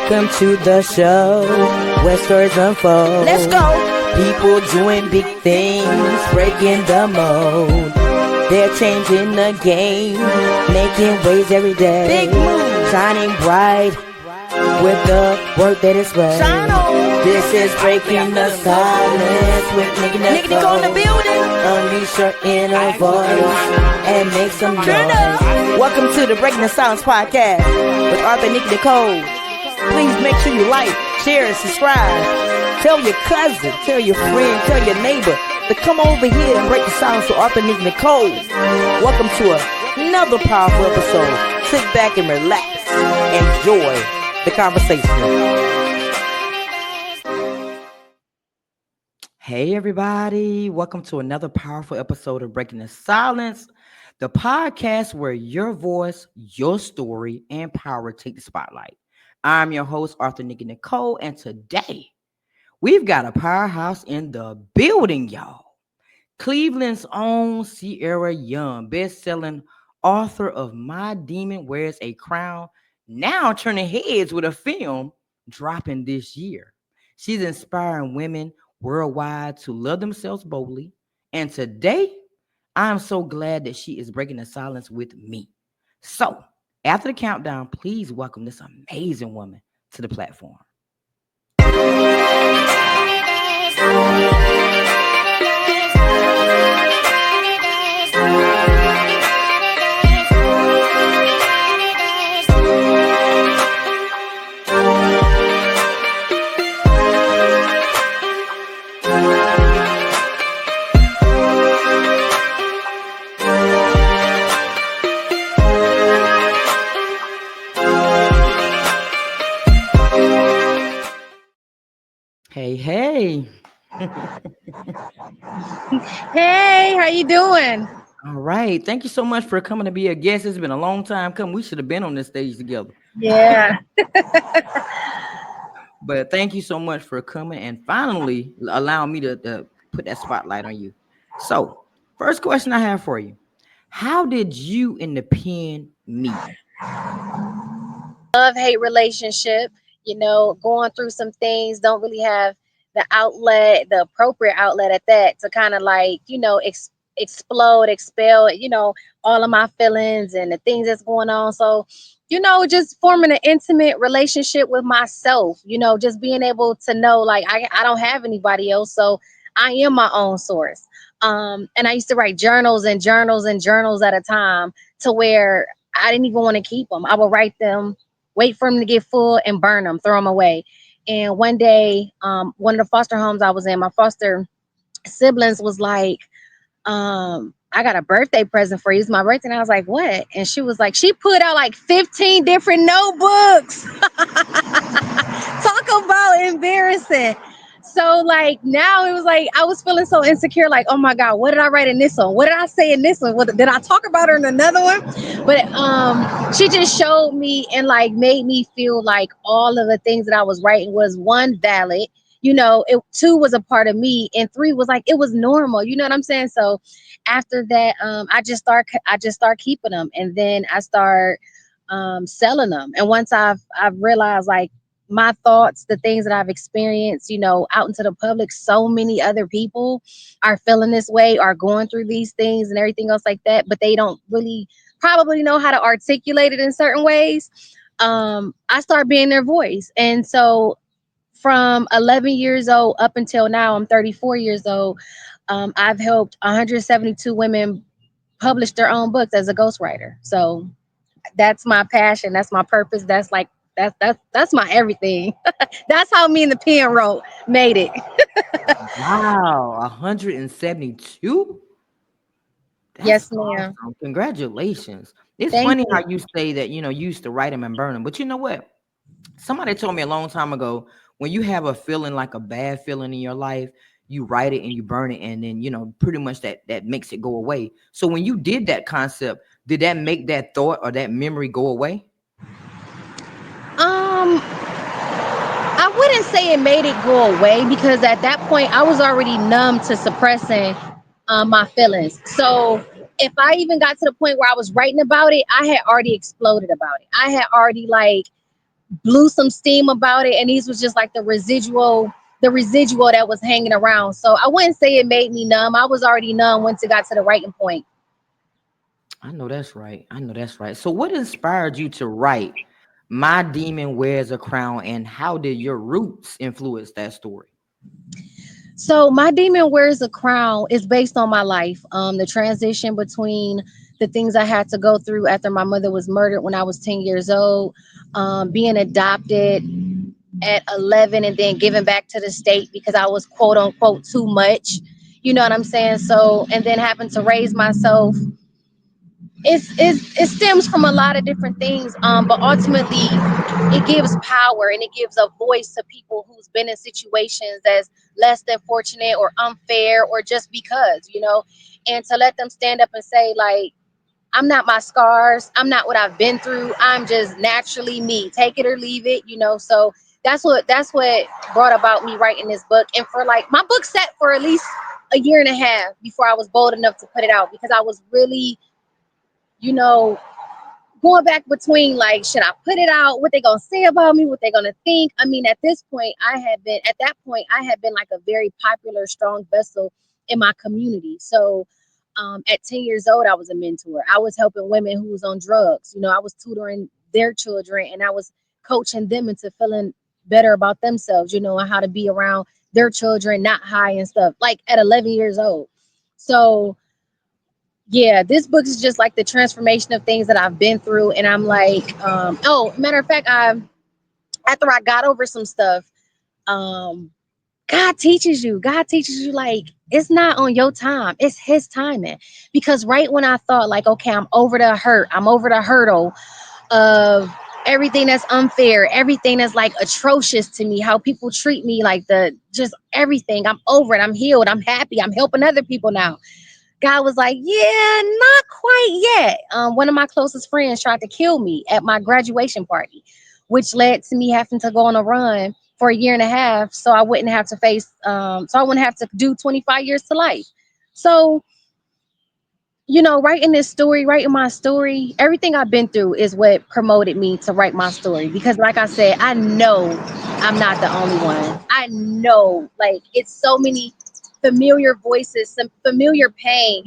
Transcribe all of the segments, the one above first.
Welcome to the show where stories unfold. Let's go. People doing big things, breaking the mold. They're changing the game, making waves every day. Big move. Shining bright with the work that is right. Shine on. This is Breaking the Silence with Nikki Nicole. Nicole in the building. Unleash your inner voice and make some Turn up. noise. Welcome to the Breaking the Silence podcast with Arthur Nikki Nicole. Please make sure you like, share, and subscribe. Tell your cousin, tell your friend, tell your neighbor to come over here and break the silence with Arthur Nikki Nicole. Welcome to another powerful episode. Sit back and relax. Enjoy the conversation. Hey everybody, welcome to another powerful episode of Breaking the Silence, the podcast where your voice, your story, and power take the spotlight. I'm your host, Arthur Nikki Nicole, and today we've got a powerhouse in the building, y'all. Cleveland's own Cierra Young, best-selling author of My Demon Wears a Crown, now turning heads with a film dropping this year. She's inspiring women worldwide to love themselves boldly. And today, I'm so glad that she is breaking the silence with me. So, after the countdown, please welcome this amazing woman to the platform. Hey, hey. Hey, how you doing? All right. Thank you so much for coming to be a guest. It's been a long time coming. We should have been on this stage together. Yeah. But thank you so much for coming and finally allowing me to put that spotlight on you. So, first question I have for you. How did you and the pen meet? Love-hate relationship, going through some things, don't really have the outlet, the appropriate outlet at that to kind of like, explode, expel, all of my feelings and the things that's going on. So, just forming an intimate relationship with myself, just being able to know like I don't have anybody else. So I am my own source. And I used to write journals and journals and journals at a time to where I didn't even want to keep them. I would write them, wait for them to get full and burn them, throw them away. And one day, one of the foster homes I was in, my foster siblings was like, I got a birthday present for you. It's my birthday. And I was like, what? And she was like, she put out like 15 different notebooks. Talk about embarrassing. So like now it was like I was feeling so insecure, like, oh my God, what did I write in this one? What did I say in this one? Did I talk about her in another one? But she just showed me and like made me feel like all of the things that I was writing was one, valid, two was a part of me, and three was like it was normal, you know what I'm saying? So after that, I just start keeping them, and then I start selling them. And once I've realized like my thoughts, the things that I've experienced, out into the public, so many other people are feeling this way, are going through these things and everything else like that, but they don't really probably know how to articulate it in certain ways. I start being their voice. And so from 11 years old up until now, I'm 34 years old. I've helped 172 women publish their own books as a ghostwriter. So that's my passion. That's my purpose. That's like, that's my everything. That's how me and the pen made it. Wow, 172? That's Yes, ma'am. awesome. Congratulations. It's Thank funny you. how you say that, you used to write them and burn them. But you know what? Somebody told me a long time ago, when you have a feeling like a bad feeling in your life, you write it and you burn it, and then pretty much that makes it go away. So when you did that concept, did that make that thought or that memory go away? I wouldn't say it made it go away, because at that point I was already numb to suppressing my feelings. So if I even got to the point where I was writing about it, I had already exploded about it. I had already like blew some steam about it, and these was just like the residual that was hanging around. So I wouldn't say it made me numb. I was already numb once it got to the writing point. I know that's right. I know that's right. So, what inspired you to write "My Demon Wears a Crown," and how did your roots influence that story? So my demon wears a crown is based on my life. The transition between the things I had to go through after my mother was murdered when I was 10 years old, being adopted at 11, and then given back to the state because I was quote unquote too much. You know what I'm saying? So, and then having to raise myself, it stems from a lot of different things, but ultimately it gives power and it gives a voice to people who's been in situations that's less than fortunate or unfair or just because, and to let them stand up and say, like, I'm not my scars, I'm not what I've been through, I'm just naturally me, take it or leave it, so that's what brought about me writing this book. And for like my book set for at least a year and a half before I was bold enough to put it out, because I was really, you know going back between, like, should I put it out? What they gonna say about me? What they gonna think? I mean, at that point I had been like a very popular, strong vessel in my community. So, at 10 years old, I was a mentor. I was helping women who was on drugs. I was tutoring their children, and I was coaching them into feeling better about themselves. And how to be around their children, not high and stuff. Like at 11 years old. So yeah, this book is just like the transformation of things that I've been through. And I'm like, oh, matter of fact, after I got over some stuff, um, God teaches you, like, it's not on your time, it's his timing. Because right when I thought, like, okay, I'm over the hurt, I'm over the hurdle of everything that's unfair, everything that's like atrocious to me, how people treat me, like the just everything, I'm over it, I'm healed, I'm happy, I'm helping other people now. God was like, yeah, not quite yet. One of my closest friends tried to kill me at my graduation party, which led to me having to go on a run for a year and a half, so I wouldn't have to so I wouldn't have to do 25 years to life. So, writing my story, everything I've been through is what promoted me to write my story. Because, like I said, I know I'm not the only one. I know, like, it's so many familiar voices, some familiar pain,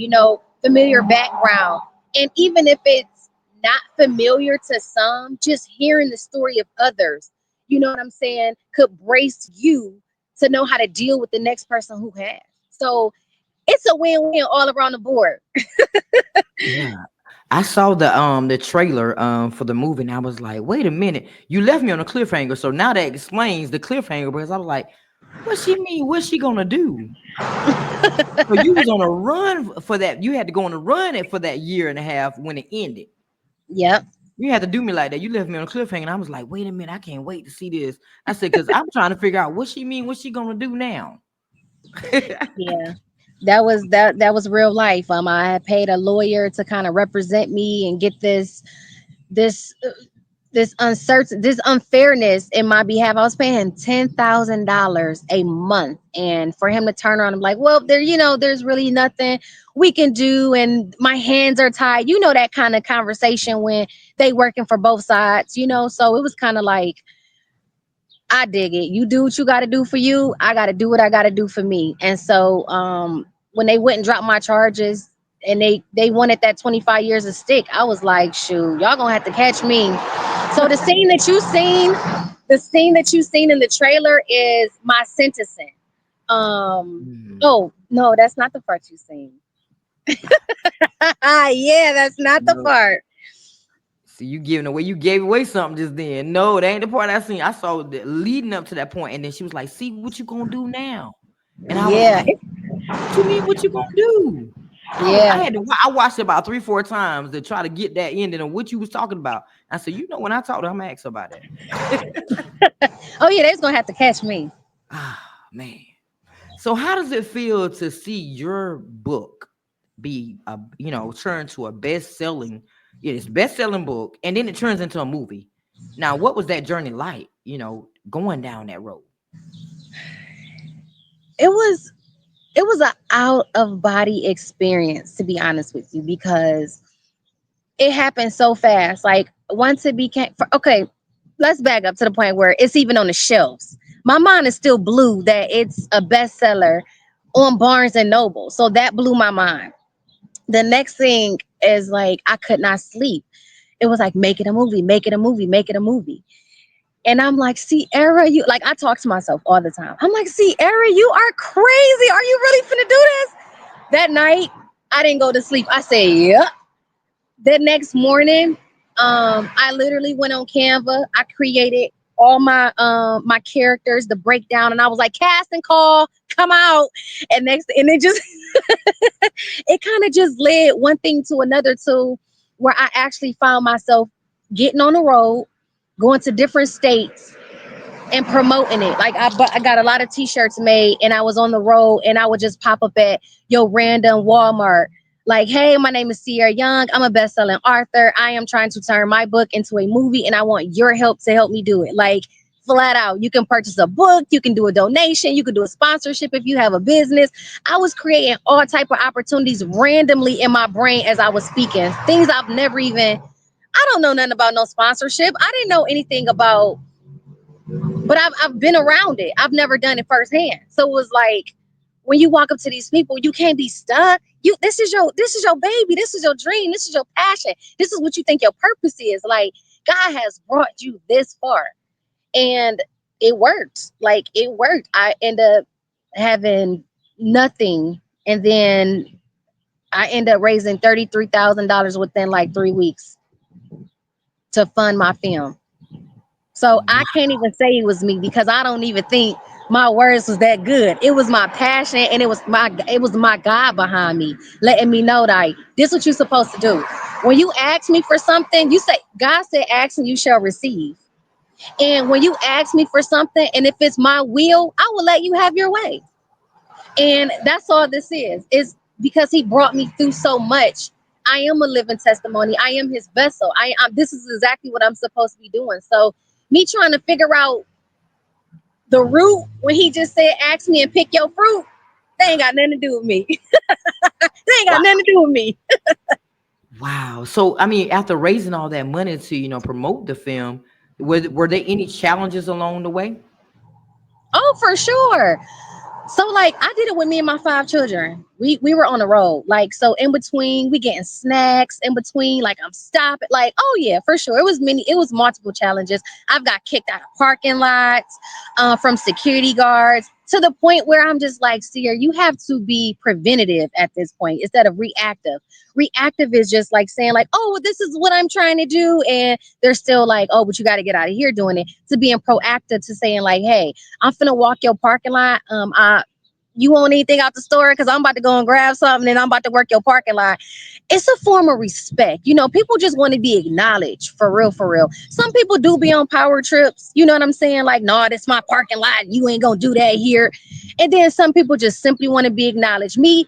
familiar background. And even if it's not familiar to some, just hearing the story of others, you know what I'm saying, could brace you to know how to deal with the next person who has. So it's a win-win all around the board. Yeah. I saw the trailer for the movie, and I was like, wait a minute, you left me on a cliffhanger. So now that explains the cliffhanger, because I was like, what she mean? What's she gonna do? So you was on a run for that. You had to go on a run for that year and a half when it ended. Yep. You had to do me like that. You left me on a cliffhanger, and I was like, wait a minute, I can't wait to see this. I said, because I'm trying to figure out what she mean, what she gonna do now. Yeah. That was real life. I had paid a lawyer to kind of represent me and get this this unfairness in my behalf. I was paying him $10,000 a month, and for him to turn around and be like, well, there's really nothing we can do, and my hands are tied. That kind of conversation when they working for both sides. So it was kind of like, I dig it. You do what you got to do for you. I got to do what I got to do for me. And so, when they wouldn't drop my charges, and they wanted that 25 years of stick, I was like, shoot, y'all gonna have to catch me. So the scene that you seen in the trailer is my sentencing. Mm, Oh no, that's not the part you seen. Yeah, that's not the no. part. See, you giving away, you gave away something just then. No, that ain't the part I seen. I saw the leading up to that point, and then she was like, see what you gonna do now. And I was Yeah, like, what you mean what you gonna do? I yeah. had to I watched it about 3-4 times to try to get that ending of what you was talking about. I said, when I talk to her, I'm gonna ask her about that. Oh yeah, they's gonna have to catch me. Man. So how does it feel to see your book be turned to a best-selling, it's best-selling book, and then it turns into a movie? Now, what was that journey like, going down that road? It was it was an out of body experience, to be honest with you, because it happened so fast. Like, once it became okay, let's back up to the point where it's even on the shelves. My mind is still blew that it's a bestseller on Barnes and Noble. So that blew my mind. The next thing is like I could not sleep. It was like make it a movie, make it a movie, make it a movie. And I'm like, Sierra, you like I talk to myself all the time. I'm like, Sierra, you are crazy. Are you really finna do this? That night, I didn't go to sleep. I said, yep. The next morning, I literally went on Canva. I created all my characters, the breakdown, and I was like, cast and call, come out. And it just it kind of just led one thing to another to where I actually found myself getting on the road, going to different states and promoting it. Like I got a lot of t-shirts made and I was on the road and I would just pop up at random Walmart. Like, hey, my name is Cierra Young. I'm a best-selling author. I am trying to turn my book into a movie and I want your help to help me do it. Like flat out. You can purchase a book, you can do a donation, you can do a sponsorship if you have a business. I was creating all type of opportunities randomly in my brain as I was speaking. Things I've never even I don't know nothing about no sponsorship. I didn't know anything about but I've been around it. I've never done it firsthand. So it was like when you walk up to these people, you can't be stuck. This is your baby. This is your dream. This is your passion. This is what you think your purpose is. Like God has brought you this far. And it worked. Like it worked. I end up having nothing. And then I end up raising $33,000 within like 3 weeks to fund my film. So I can't even say it was me because I don't even think my words was that good. It was my passion and it was my God behind me, letting me know that this is what you're supposed to do. When you ask me for something, you say God said, ask and you shall receive. And when you ask me for something, and if it's my will, I will let you have your way. And that's all this is. Is because he brought me through so much. I am a living testimony. I am his vessel. This is exactly what I'm supposed to be doing. So me trying to figure out the root when he just said ask me and pick your fruit, they ain't got nothing to do with me. They ain't got Wow. nothing to do with me. Wow. So, I mean, after raising all that money to, promote the film, were there any challenges along the way? Oh, for sure. So like I did it with me and my 5 children. We were on the road. Like so in between we getting snacks in between like I'm stopping like oh yeah for sure it was multiple challenges. I've got kicked out of parking lots from security guards to the point where I'm just like Seer, you have to be preventative at this point instead of reactive. Reactive is just like saying like oh well, this is what I'm trying to do and they're still like oh but you got to get out of here doing it to being proactive to saying like hey I'm finna walk your parking lot. You want anything out the store? Because I'm about to go and grab something and I'm about to work your parking lot. It's a form of respect. People just want to be acknowledged for real, for real. Some people do be on power trips. You know what I'm saying? Like, no, this my parking lot. You ain't gonna do that here. And then some people just simply want to be acknowledged. Me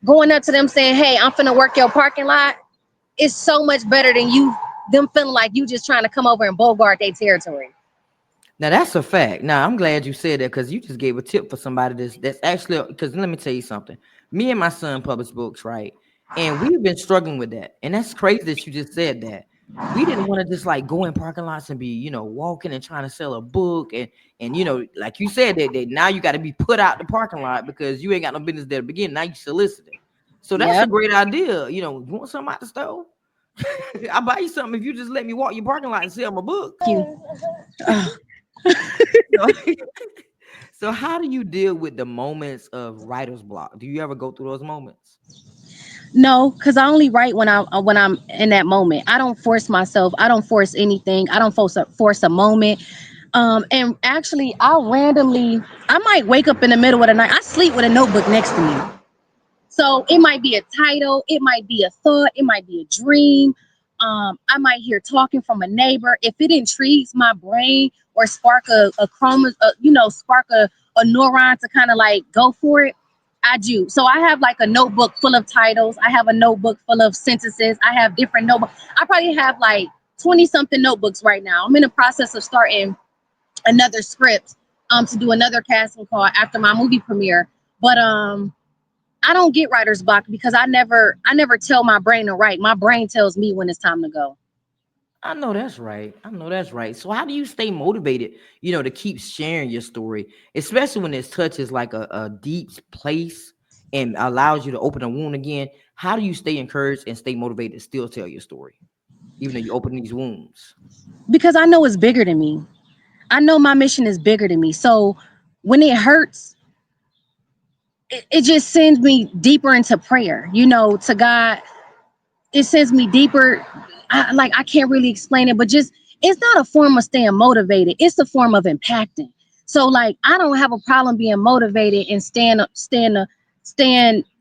going up to them saying, hey, I'm finna work your parking lot is so much better than them feeling like you just trying to come over and bogart their territory. Now that's a fact. Now I'm glad you said that because you just gave a tip for somebody that's actually because let me tell you something. Me and my son publish books, right? And we've been struggling with that. And that's crazy that you just said that. We didn't want to just like go in parking lots and be, walking and trying to sell a book and like you said that now you got to be put out the parking lot because you ain't got no business there to begin. Now you soliciting. So that's a Yep. great idea. You want something out the store? I'll buy you something if you just let me walk your parking lot and sell my books. Thank you. So, so how do you deal with the moments of writer's block? Do you ever go through those moments? No, because I only write when I'm in that moment. I don't force myself. I don't force anything. I don't force a moment. And actually, I might wake up in the middle of the night. I sleep with a notebook next to me. So it might be a title, it might be a thought, it might be a dream. I might hear talking from a neighbor. If it intrigues my brain or spark a chroma, spark a neuron to kind of like go for it, I do. So I have like a notebook full of titles. I have a notebook full of sentences. I have different notebooks. I probably have like 20 something notebooks right now. I'm in the process of starting another script to do another casting call after my movie premiere. But I don't get writer's block because I never tell my brain to write. My brain tells me when it's time to go. I know that's right. I know that's right. So how do you stay motivated, to keep sharing your story, especially when it touches like a deep place and allows you to open a wound again? How do you stay encouraged and stay motivated to still tell your story, even though you open these wounds? Because I know it's bigger than me. I know my mission is bigger than me. So when it hurts, it just sends me deeper into prayer, to God. It sends me deeper. I can't really explain it, but just it's not a form of staying motivated. It's a form of impacting. So like I don't have a problem being motivated and staying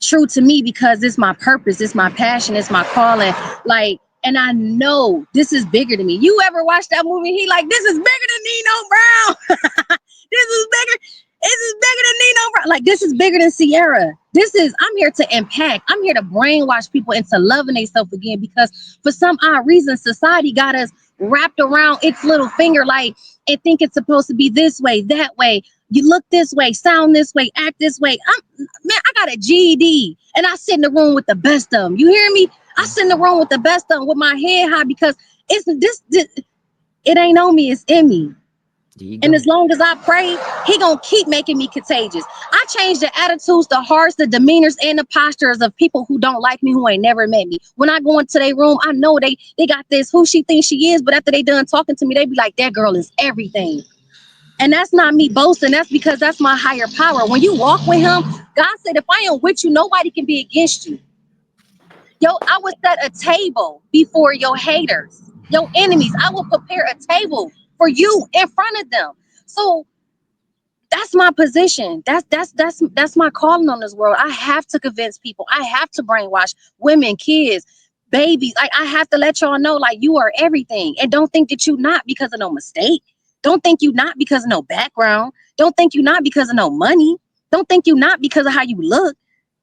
true to me because it's my purpose, it's my passion, it's my calling. Like, and I know this is bigger than me. You ever watch that movie? He like, this is bigger than Nino Brown. This is bigger. This is bigger than Nino Brown. Like this is bigger than Sierra. I'm here to impact. I'm here to brainwash people into loving themselves again because for some odd reason, society got us wrapped around its little finger, like, and think it's supposed to be this way, that way. You look this way, sound this way, act this way. I got a GED and I sit in the room with the best of them. You hear me? I sit in the room with the best of them with my head high because it's this it ain't on me, it's in me. There you And go. as long as I pray, he gonna keep making me contagious. I change the attitudes, the hearts, the demeanors, and the postures of people who don't like me, who ain't never met me. When I go into their room, I know they got this who she thinks she is, but after they done talking to me, they be like, that girl is everything. And that's not me boasting. That's because that's my higher power. When you walk with him, God said, if I am with you, nobody can be against you. Yo, I would set a table before your haters, your enemies. I will prepare a table for you in front of them. So that's my position. That's my calling on this world. I have to convince people. I have to brainwash women, kids, babies. Like I have to let y'all know, like you are everything, and don't think that you not because of no mistake. Don't think you not because of no background. Don't think you not because of no money. Don't think you not because of how you look.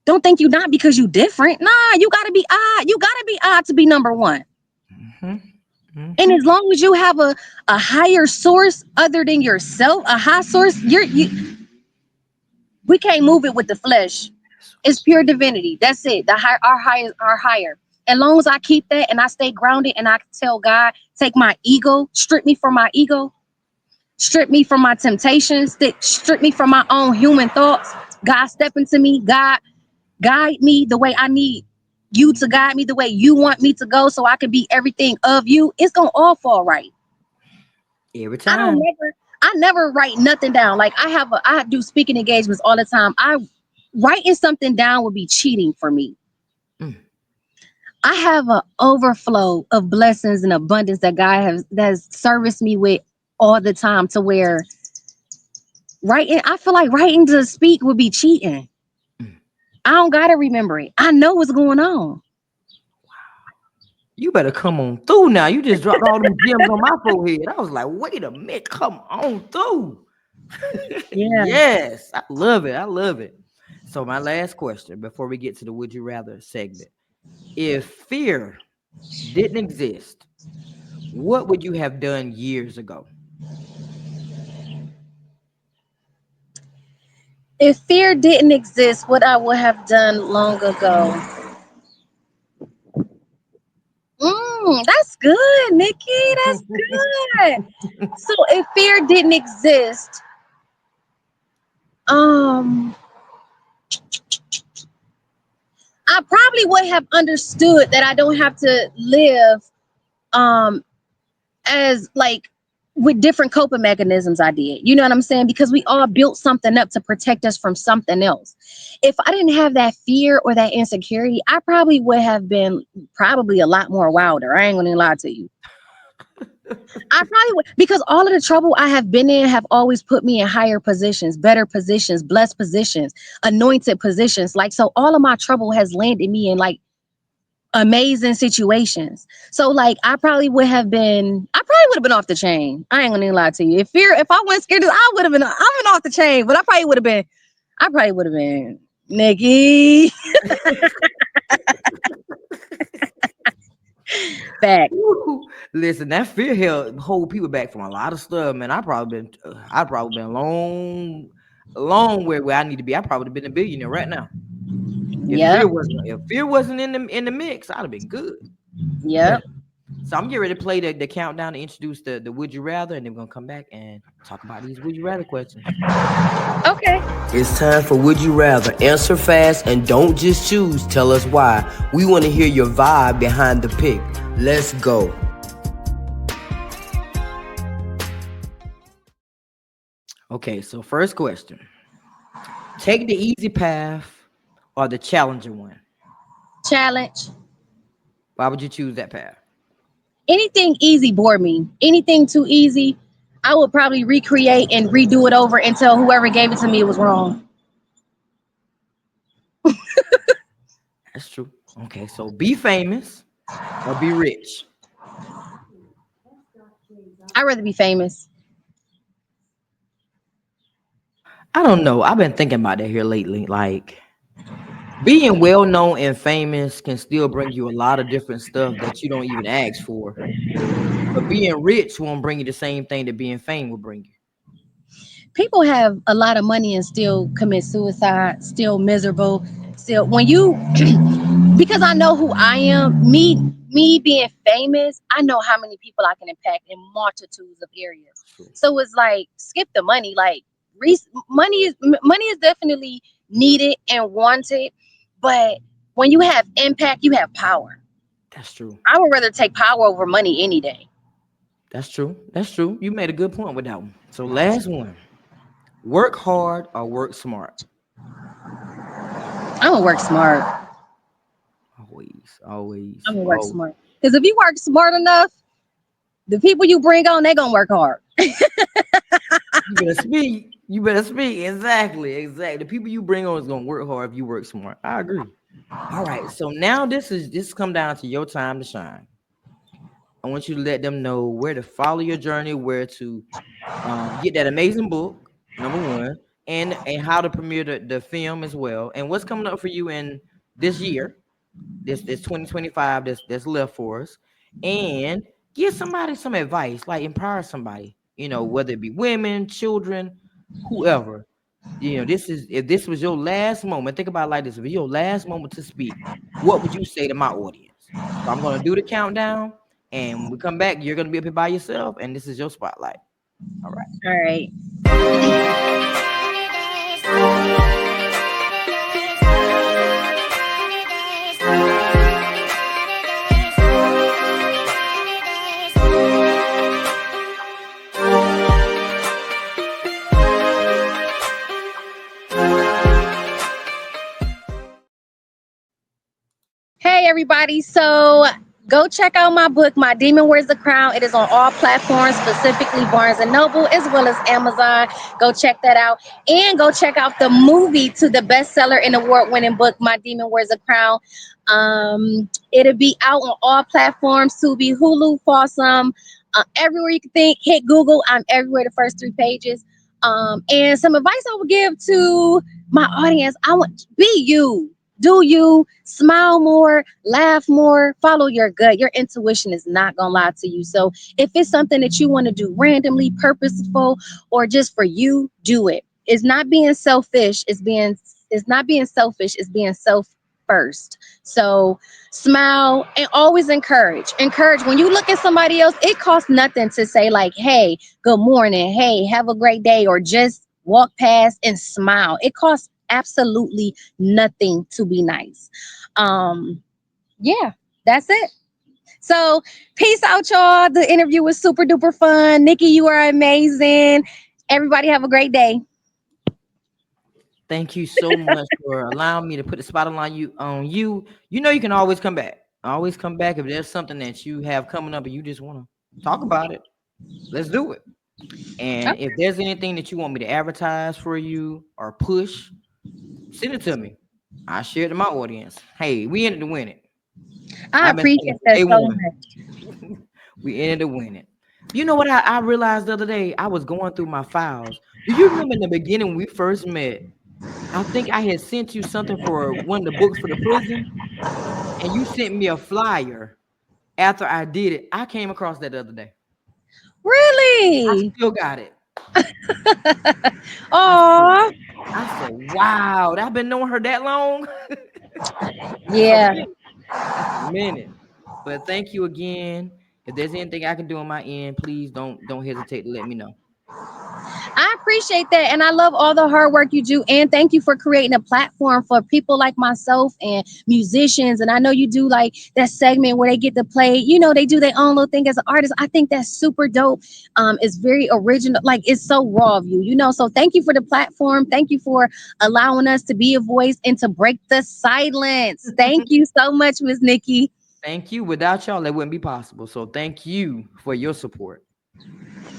Don't think you not because you different. Nah, you gotta be odd. You gotta be odd to be number one. Mm-hmm. And Mm-hmm. as long as you have a higher source other than yourself, a high source, we can't move it with the flesh. It's pure divinity. That's it. The high, our higher, our higher. As long as I keep that and I stay grounded and I tell God, take my ego, strip me from my ego, strip me from my temptations, strip me from my own human thoughts. God, step into me. God, guide me the way I need you to guide me, the way you want me to go, so I can be everything of you. It's gonna all fall right. Every I don't time. never, I never write nothing down. Like I do speaking engagements all the time. Writing something down would be cheating for me. Mm. I have an overflow of blessings and abundance that God has serviced me with all the time, to where writing, I feel like writing to speak would be cheating. Mm. I don't gotta remember it. I know what's going on. You better come on through now. You just dropped all them gems on my forehead. I was like, wait a minute, come on through. Yeah. Yes, I love it. I love it. So my last question before we get to the would you rather segment. If fear didn't exist, what would you have done years ago? If fear didn't exist, what I would have done long ago. That's good, Nikki. That's good. So if fear didn't exist, um, I probably would have understood that I don't have to live um as like with different coping mechanisms I did. You know what I'm saying? Because we all built something up to protect us from something else. If I didn't have that fear or that insecurity, I probably would have been probably a lot more wilder. I ain't gonna lie to you. I probably would, because all of the trouble I have been in have always put me in higher positions, better positions, blessed positions, anointed positions. Like, so all of my trouble has landed me in like amazing situations. So like I probably would have been off the chain. I ain't gonna even lie to you. If I wasn't scared, I've been off the chain, but I probably would have been Nikki back. Woo. Listen, that fear held hold people back from a lot of stuff, man. I probably been a long way where I need to be. I probably been a billionaire right now. Yep. If fear wasn't in the mix, I'd have been good. Yep. So I'm getting ready to play the countdown to introduce the would you rather, and then we're gonna come back and talk about these would you rather questions. Okay. It's time for Would You Rather. Answer fast and don't just choose. Tell us why. We want to hear your vibe behind the pick. Let's go. Okay, so first question. Take the easy path or the challenger one. Challenge. Why would you choose that path? Anything easy bore me. Anything too easy, I would probably recreate and redo it over until whoever gave it to me was wrong. That's true. Okay, so be famous or be rich. I'd rather be famous. I don't know. I've been thinking about that here lately. Like being well known and famous can still bring you a lot of different stuff that you don't even ask for. But being rich won't bring you the same thing that being famous will bring you. People have a lot of money and still commit suicide, still miserable, still when you because I know who I am, me being famous, I know how many people I can impact in multitudes of areas. True. So it's like skip the money. Like money is definitely needed and wanted, but when you have impact, you have power. That's true. I would rather take power over money any day. That's true. That's true. You made a good point with that one. So last one. Work hard or work smart. I'm gonna work smart. Always, always, I'm gonna work always. smart. Because if you work smart enough, the people you bring on, they're gonna work hard. You better speak. You better speak. Exactly. Exactly. The people you bring on is gonna work hard if you work smart. I agree. All right. So now this come down to your time to shine. I want you to let them know where to follow your journey, where to get that amazing book, number one, and how to premiere the film as well, and what's coming up for you in this year, this 2025 that's left for us, and give somebody some advice, like empower somebody, whether it be women, children, whoever. This is if this was your last moment, think about it like this. If it's your last moment to speak, what would you say to my audience? So I'm gonna do the countdown, and when we come back, you're gonna be up here by yourself, and this is your spotlight. All right. All right. Hey everybody. So go check out my book, My Demon Wears the Crown. It is on all platforms, specifically Barnes and Noble, as well as Amazon. Go check that out. And go check out the movie to the bestseller and award-winning book, My Demon Wears the Crown. It'll be out on all platforms, Tubi, Hulu, Fawsome, everywhere you can think. Hit Google. I'm everywhere, the first 3 pages. And some advice I would give to my audience, I want be you. Do you smile more, laugh more, follow your gut? Your intuition is not gonna lie to you. So if it's something that you want to do randomly, purposeful, or just for you, do it. It's not being selfish. It's not being selfish. It's being self first. So smile and always encourage. Encourage when you look at somebody else. It costs nothing to say like, "Hey, good morning. Hey, have a great day," or just walk past and smile. It costs absolutely nothing to be nice. Yeah, that's it. So peace out, y'all. The interview was super duper fun. Nikki, you are amazing. Everybody have a great day. Thank you so much for allowing me to put the spotlight on you. You can always come back. Always come back if there's something that you have coming up and you just want to talk about it. Let's do it. And if there's anything that you want me to advertise for you or push, send it to me. I share it to my audience. Hey, we ended to win it. I I've been saying appreciate it from that day so one. much. We ended up winning. You know what I realized the other day? I was going through my files. Do you remember in the beginning when we first met? I think I had sent you something for one of the books for the prison, and you sent me a flyer after I did it. I came across that the other day. I Really? still got it. I said, Oh, I said, wow, I've been knowing her that long. That's a yeah. minute. That's a minute. But thank you again. If there's anything I can do on my end, please don't hesitate to let me know. I appreciate that. And I love all the hard work you do. And thank you for creating a platform for people like myself and musicians. And I know you do like that segment where they get to play, they do their own little thing as an artist. I think that's super dope. It's very original. Like, it's so raw of you. So thank you for the platform. Thank you for allowing us to be a voice and to break the silence. Thank you so much, Miss Nikki. Thank you. Without y'all, that wouldn't be possible. So thank you for your support.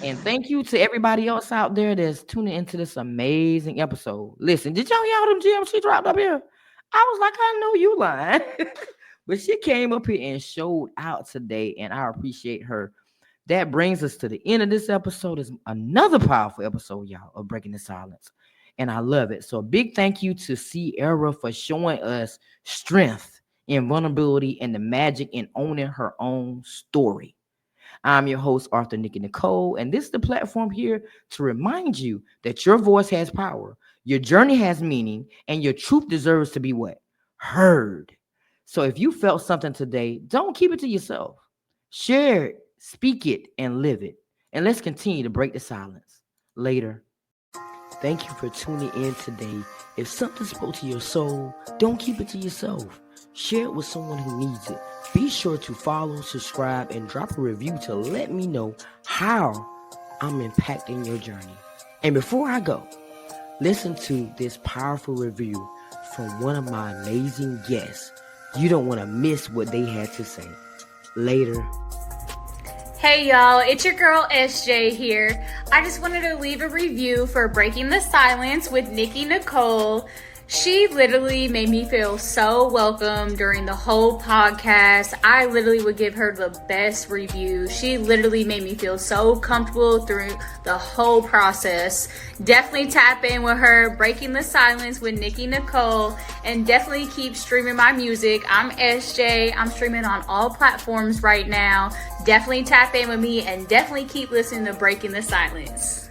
And thank you to everybody else out there that's tuning into this amazing episode. Listen, did y'all hear all them gems she dropped up here? I was like, I know you lying. But she came up here and showed out today, and I appreciate her. That brings us to the end of this episode. Is another powerful episode, y'all, of Breaking the Silence. And I love it. So a big thank you to Cierra for showing us strength and vulnerability and the magic in owning her own story. I'm your host, Arthur Nikki Nicole, and this is the platform here to remind you that your voice has power, your journey has meaning, and your truth deserves to be what? Heard. So if you felt something today, don't keep it to yourself. Share it, speak it, and live it. And let's continue to break the silence. Later. Thank you for tuning in today. If something spoke to your soul, don't keep it to yourself. Share it with someone who needs it. Be sure to follow, subscribe, and drop a review to let me know how I'm impacting your journey. And before I go, listen to this powerful review from one of my amazing guests. You don't want to miss what they had to say. Later. Hey y'all, it's your girl SJ here. I just wanted to leave a review for Breaking the Silence with Nikki Nicole. She literally made me feel so welcome during the whole podcast. I literally would give her the best review. She literally made me feel so comfortable through the whole process. Definitely tap in with her, Breaking the Silence with Nikki Nicole, and definitely keep streaming my music. I'm SJ. I'm streaming on all platforms right now. Definitely tap in with me and definitely keep listening to Breaking the Silence.